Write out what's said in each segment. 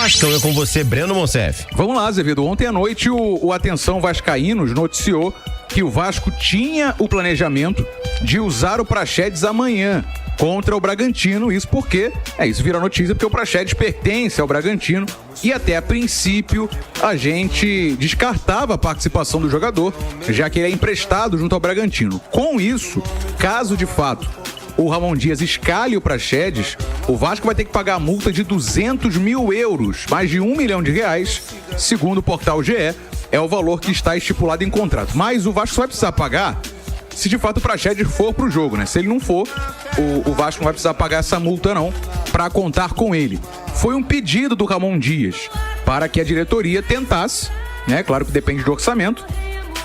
Vascão é com você, Breno Monsef. Vamos lá, Azevedo. Ontem à noite o Atenção Vascaínos noticiou que o Vasco tinha o planejamento de usar o Praxedes amanhã contra o Bragantino. Isso porque, isso vira notícia porque o Praxedes pertence ao Bragantino e até a princípio a gente descartava a participação do jogador, já que ele é emprestado junto ao Bragantino. Com isso, caso de fato o Ramon Dias escalhe o Praxedes, o Vasco vai ter que pagar a multa de 200 mil euros, mais de R$1 milhão, segundo o portal GE, é o valor que está estipulado em contrato. Mas o Vasco só vai precisar pagar se de fato o Praxedes for pro jogo, né? Se ele não for, o Vasco não vai precisar pagar essa multa não, para contar com ele. Foi um pedido do Ramon Dias para que a diretoria tentasse, né? Claro que depende do orçamento.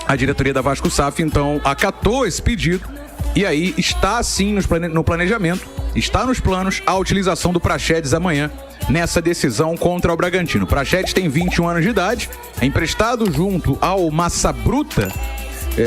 A diretoria da Vasco SAF, então, acatou esse pedido. E aí está sim no planejamento, está nos planos a utilização do Praxedes amanhã nessa decisão contra o Bragantino. O Praxedes tem 21 anos de idade, é emprestado junto ao Massa Bruta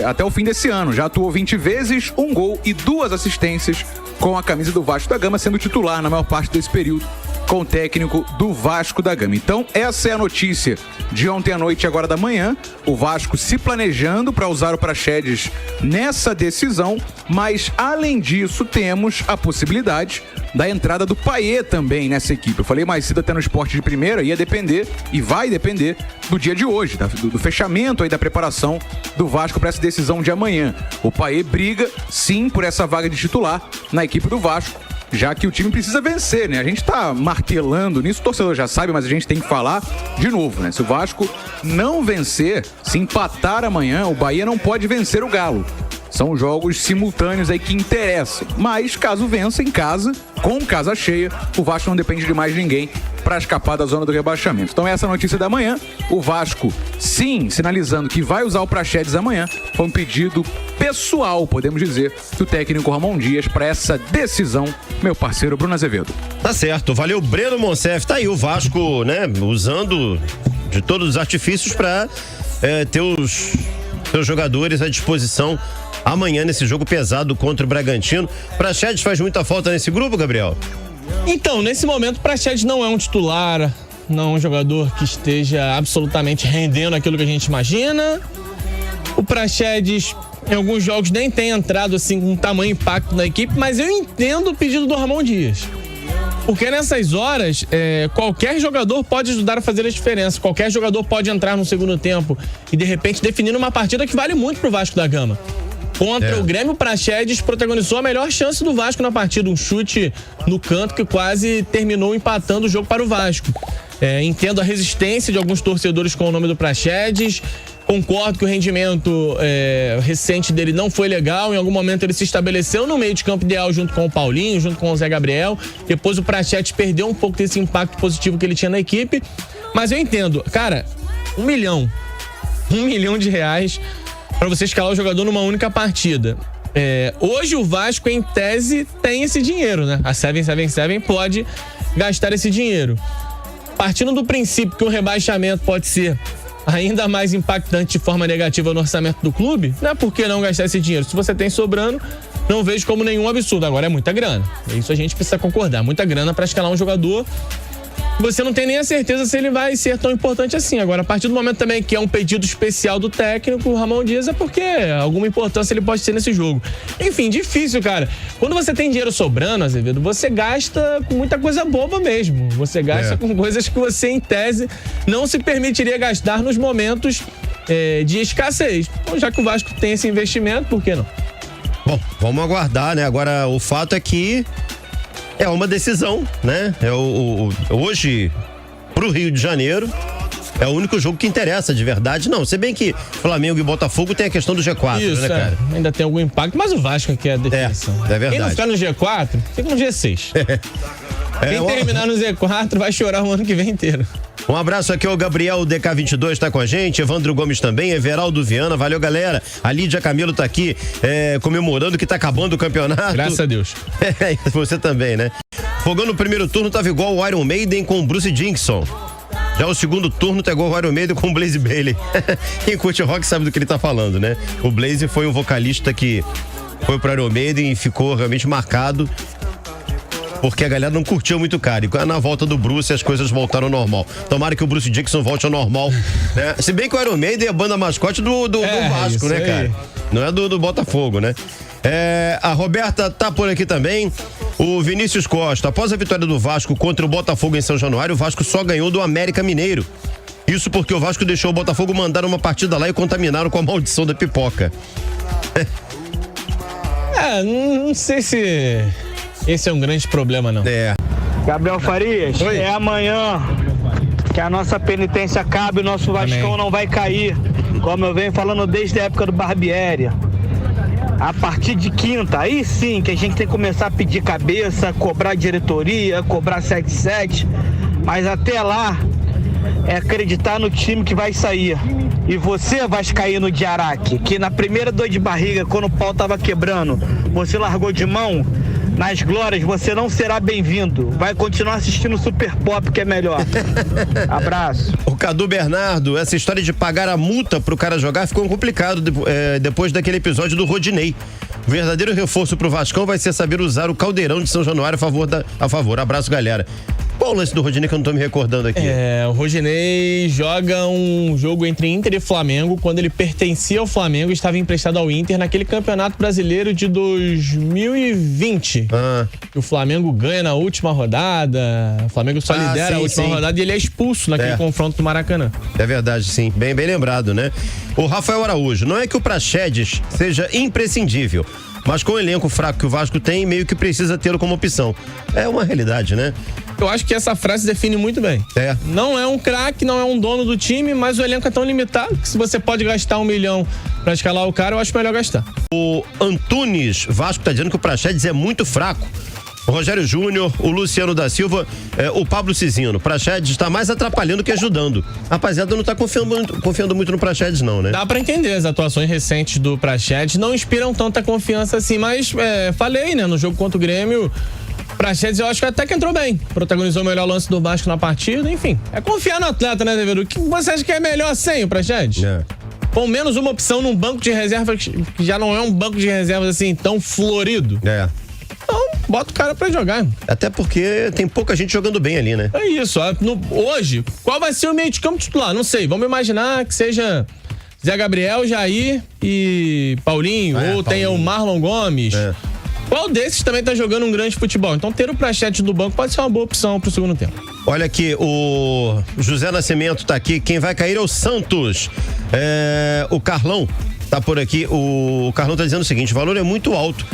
até o fim desse ano. Já atuou 20 vezes, 1 gol e 2 assistências com a camisa do Vasco da Gama, sendo titular na maior parte desse período com o técnico do Vasco da Gama. Então, essa é a notícia de ontem à noite e agora da manhã. O Vasco se planejando para usar o Praxedes nessa decisão, mas além disso, temos a possibilidade da entrada do Payet também nessa equipe. Eu falei mais cedo até no Esporte de Primeira, ia depender e vai depender do dia de hoje, do fechamento aí da preparação do Vasco para essa decisão de amanhã. O Payet briga sim por essa vaga de titular na equipe do Vasco, já que o time precisa vencer, né? A gente tá martelando nisso, o torcedor já sabe, mas a gente tem que falar de novo, né? Se o Vasco não vencer, se empatar amanhã, o Bahia não pode vencer o Galo. São jogos simultâneos aí que interessam. Mas caso vença em casa, com casa cheia, o Vasco não depende de mais ninguém para escapar da zona do rebaixamento. Então essa é a notícia da manhã. O Vasco, sim, sinalizando que vai usar o Praxedes amanhã. Foi um pedido pessoal, podemos dizer, do técnico Ramon Dias para essa decisão, meu parceiro Bruno Azevedo. Tá certo, valeu Breno Monsef. Tá aí o Vasco, né, usando de todos os artifícios para ter os seus jogadores à disposição amanhã nesse jogo pesado contra o Bragantino. Praxedes faz muita falta nesse grupo, Gabriel? Então, nesse momento, o Praxedes não é um titular, não é um jogador que esteja absolutamente rendendo aquilo que a gente imagina. O Praxedes, em alguns jogos, nem tem entrado assim com tamanho impacto na equipe, mas eu entendo o pedido do Ramon Dias. Porque nessas horas, qualquer jogador pode ajudar a fazer a diferença. Qualquer jogador pode entrar no segundo tempo e, de repente, definir uma partida que vale muito pro Vasco da Gama. Contra o Grêmio, o Praxedes protagonizou a melhor chance do Vasco na partida. Um chute no canto que quase terminou empatando o jogo para o Vasco. Entendo a resistência de alguns torcedores com o nome do Praxedes. Concordo que o rendimento recente dele não foi legal. Em algum momento ele se estabeleceu no meio de campo ideal junto com o Paulinho, junto com o Zé Gabriel. Depois o Praxedes perdeu um pouco desse impacto positivo que ele tinha na equipe. Mas eu entendo. Cara, R$1 milhão. R$1 milhão para você escalar o jogador numa única partida. Hoje o Vasco, em tese, tem esse dinheiro, né? A 777 pode gastar esse dinheiro. Partindo do princípio que o rebaixamento pode ser ainda mais impactante de forma negativa no orçamento do clube, não é por que não gastar esse dinheiro? Se você tem sobrando, não vejo como nenhum absurdo. Agora é muita grana. Isso a gente precisa concordar. Muita grana para escalar um jogador. Você não tem nem a certeza se ele vai ser tão importante assim. Agora, a partir do momento também que é um pedido especial do técnico, o Ramon Dias, é porque alguma importância ele pode ter nesse jogo. Enfim, difícil, cara. Quando você tem dinheiro sobrando, Azevedo, você gasta com muita coisa boba mesmo. Você gasta com coisas que você, em tese, não se permitiria gastar nos momentos de escassez. Então, já que o Vasco tem esse investimento, por que não? Bom, vamos aguardar, né? Agora, o fato é que é uma decisão, né? Hoje, pro Rio de Janeiro, é o único jogo que interessa de verdade. Não, se bem que Flamengo e Botafogo tem a questão do G4, isso, né, cara? Ainda tem algum impacto, mas o Vasco aqui é a definição. É verdade. Quem não ficar no G4, fica no G6. Quem terminar no Z4 vai chorar o ano que vem inteiro. Um abraço aqui ao Gabriel DK22, tá com a gente, Evandro Gomes também, Everaldo Viana, valeu galera, a Lídia Camilo tá aqui comemorando que tá acabando o campeonato. Graças a Deus. Você também, né? Fogão no primeiro turno tava igual o Iron Maiden com o Bruce Dickinson. Já o segundo turno tá igual o Iron Maiden com o Blaze Bayley. Quem curte rock sabe do que ele tá falando, né? O Blaze foi um vocalista que foi pro Iron Maiden e ficou realmente marcado porque a galera não curtiu muito, cara. E na volta do Bruce as coisas voltaram ao normal. Tomara que o Bruce Dickinson volte ao normal, né? Se bem que o Iron Maiden é a banda mascote do Vasco, né, cara? Não é do Botafogo, né? A Roberta tá por aqui também. O Vinícius Costa, após a vitória do Vasco contra o Botafogo em São Januário, o Vasco só ganhou do América Mineiro. Isso porque o Vasco deixou o Botafogo mandar uma partida lá e contaminaram com a maldição da pipoca. Não sei se esse é um grande problema, não. Gabriel Farias, Oi. é amanhã que a nossa penitência acaba e o nosso Vascão não vai cair, como eu venho falando desde a época do Barbieri. A partir de quinta, aí sim que a gente tem que começar a pedir cabeça, cobrar diretoria, cobrar 7-7, mas até lá é acreditar no time que vai sair. E você, vascaíno de Araque, que na primeira dor de barriga, quando o pau tava quebrando, você largou de mão, nas glórias você não será bem-vindo. Vai continuar assistindo Super Pop, que é melhor. Abraço. O Cadu Bernardo, essa história de pagar a multa pro cara jogar ficou complicado depois daquele episódio do Rodinei. O verdadeiro reforço pro Vascão vai ser saber usar o caldeirão de São Januário a favor. Abraço, galera. Qual o lance do Rodinei que eu não tô me recordando aqui? O Rodinei joga um jogo entre Inter e Flamengo quando ele pertencia ao Flamengo e estava emprestado ao Inter naquele Campeonato Brasileiro de 2020. O Flamengo ganha na última rodada, o Flamengo só lidera a última rodada e ele é expulso naquele confronto do Maracanã. É verdade, sim. Bem lembrado, né? O Rafael Araújo, não é que o Praxedes seja imprescindível, mas com o elenco fraco que o Vasco tem, meio que precisa tê-lo como opção. É uma realidade, né? Eu acho que essa frase define muito bem. Não é um craque, não é um dono do time, mas o elenco é tão limitado que se você pode gastar 1 milhão pra escalar o cara, eu acho melhor gastar. O Antunes Vasco tá dizendo que o Praxedes é muito fraco. O Rogério Júnior, o Luciano da Silva, o Pablo Cizino. O Praxedes está mais atrapalhando que ajudando. Rapaziada, não tá confiando muito no Praxedes, não, né? Dá pra entender, as atuações recentes do Praxedes não inspiram tanta confiança assim, mas falei, né, no jogo contra o Grêmio, Praxedes eu acho que até que entrou bem. Protagonizou o melhor lance do Vasco na partida, enfim. É confiar no atleta, né, Devedo? O que você acha que é melhor sem o Praxedes? Com menos uma opção num banco de reserva que já não é um banco de reservas assim tão florido. Então, bota o cara pra jogar. Até porque tem pouca gente jogando bem ali, né? É isso. Hoje, qual vai ser o meio de campo titular? Não sei. Vamos imaginar que seja Zé Gabriel, Jair e Paulinho. Ou tenha o Marlon Gomes. Qual desses também tá jogando um grande futebol? Então ter o Praxedes do banco pode ser uma boa opção pro segundo tempo. Olha aqui, o José Nascimento tá aqui. Quem vai cair é o Santos. O Carlão tá por aqui. O Carlão tá dizendo o seguinte: o valor é muito alto,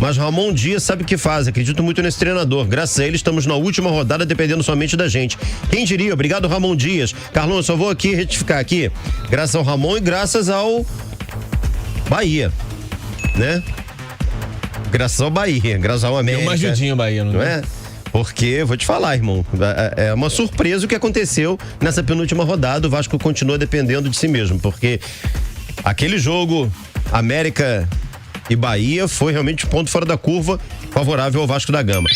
mas Ramon Dias sabe o que faz. Acredito muito nesse treinador. Graças a ele estamos na última rodada, dependendo somente da gente. Quem diria? Obrigado, Ramon Dias. Carlão, eu só vou aqui retificar aqui. Graças ao Ramon e graças ao Bahia, né? Graças ao Bahia, graças ao América. Deu uma ajudinha o Bahia, não é? Porque, vou te falar, irmão, é uma surpresa o que aconteceu nessa penúltima rodada. O Vasco continua dependendo de si mesmo, porque aquele jogo, América e Bahia, foi realmente ponto fora da curva, favorável ao Vasco da Gama.